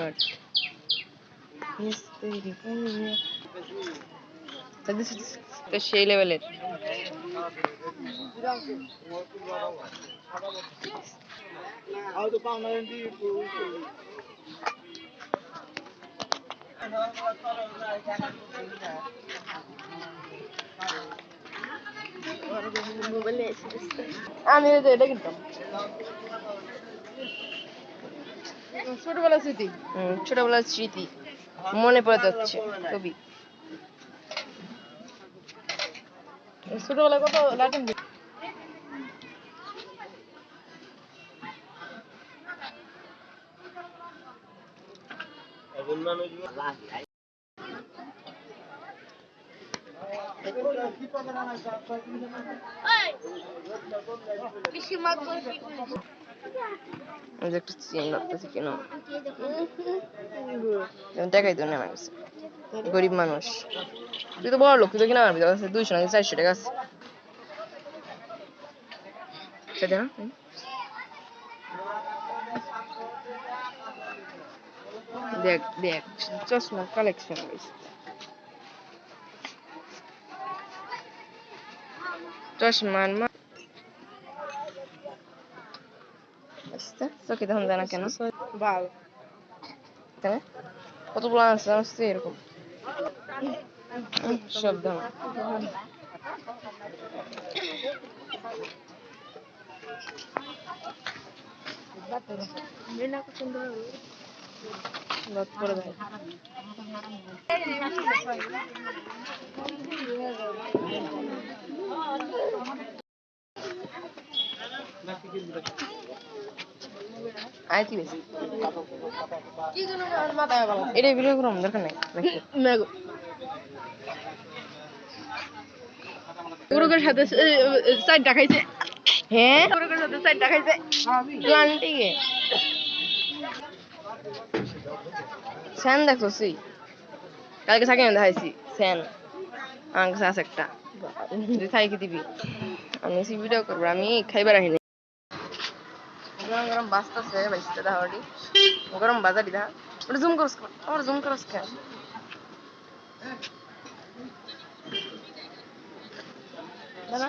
But তো সেই লেভেলের আমি এটা কিনতাম ছোটবেলার স্মৃতি মনে পড়ে যাচ্ছে খুবই ছোটবেলায় কত লাটিম একটা চেন লাগতেছে কেন টাকাই তো নেই আমার কাছে গরিব মানুষ তুই তো বড় লোক তুই তো কিনা আমার কাছে 200 না 400 টাকা আছে সেটা না দেখ দেখ চশমা কালেকশন হয়েছে চশমার মা আচ্ছা চোখে তখন জানা কেন ভালো কতগুলো আছে জানছি এরকম সব দাম করে দেয় আইতি বেশি এটা ভিডিও করুন দরকার নেই পুরোকের সাথে সাইড দেখাইছে হ্যাঁ পুরোকের সাথে সাইড দেখাইছে প্লান্টিকে স্যান দেখছি কালকে থাকে দেখাইছি স্যান আমার কাছে আছে একটা তুই খাইকে দিবি আমি ভিডিও করবো আমি খাইবার আহিনি গরম গরম বাজতেছে বাইসতে দাওয়ারি গরম বাজারি দা ওটা জুম করস ওটা জুম করস কেন দাদা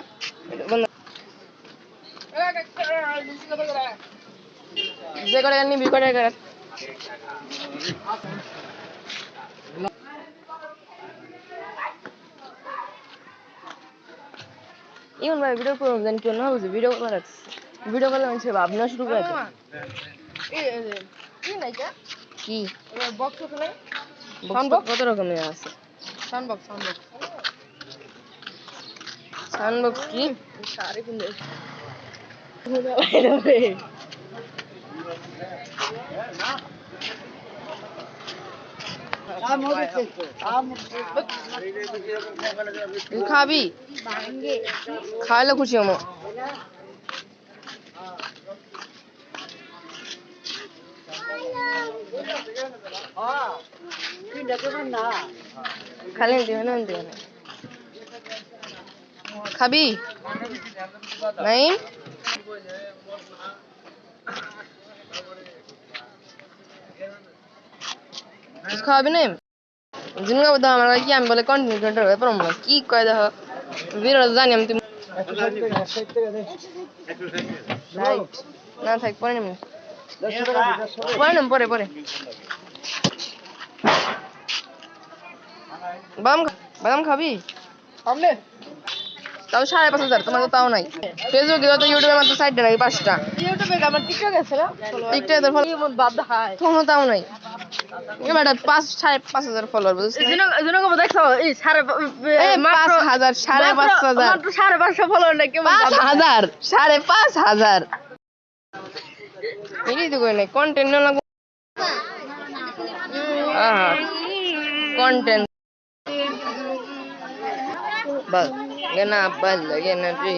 বন্ধ যে করে নি বি করে করে ইউন ভাই ভিডিও করুন জানি কেন না বুঝি ভিডিও করা রাখছি ভিডিও করলে মানুষ ভাবনা শুরু করে কি বক্স কত রকমের আছে সাউন্ড বক্স কি সারে কিনে খাবি খাইলে খুশি হমো খালি দিবে না দিবে না খাবি নাই খাবি না জিনগা বদা আমার কি আমি বলে কন্টিনিউ করতে হবে প্রবলেম কি কয় দেখো ভিডিও জানি আমি তুমি রাইট না থাক পরে নেব পরে পরে বাদাম খাবি সামনে তাও 5,500 তোমার তো তাও নাই ফেসবুকে তো ইউটিউবে মাত্র 60 নাকি 5টা ইউটিউবে আমার টিকটক আছে না টিকটকে তোর ফলো বাদ হাই কোনো তাও নাই এবারে 5,500 ফলোয়ার বুঝছিস এজন্য কত দেখছো এই 5,500 5,500 মাত্র 5,500 ফলোয়ার নাকি 5,000 5,500 এই তো কই নাই কন্টেন্ট না লাগবে content bal gana bal gana tri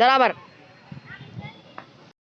darabar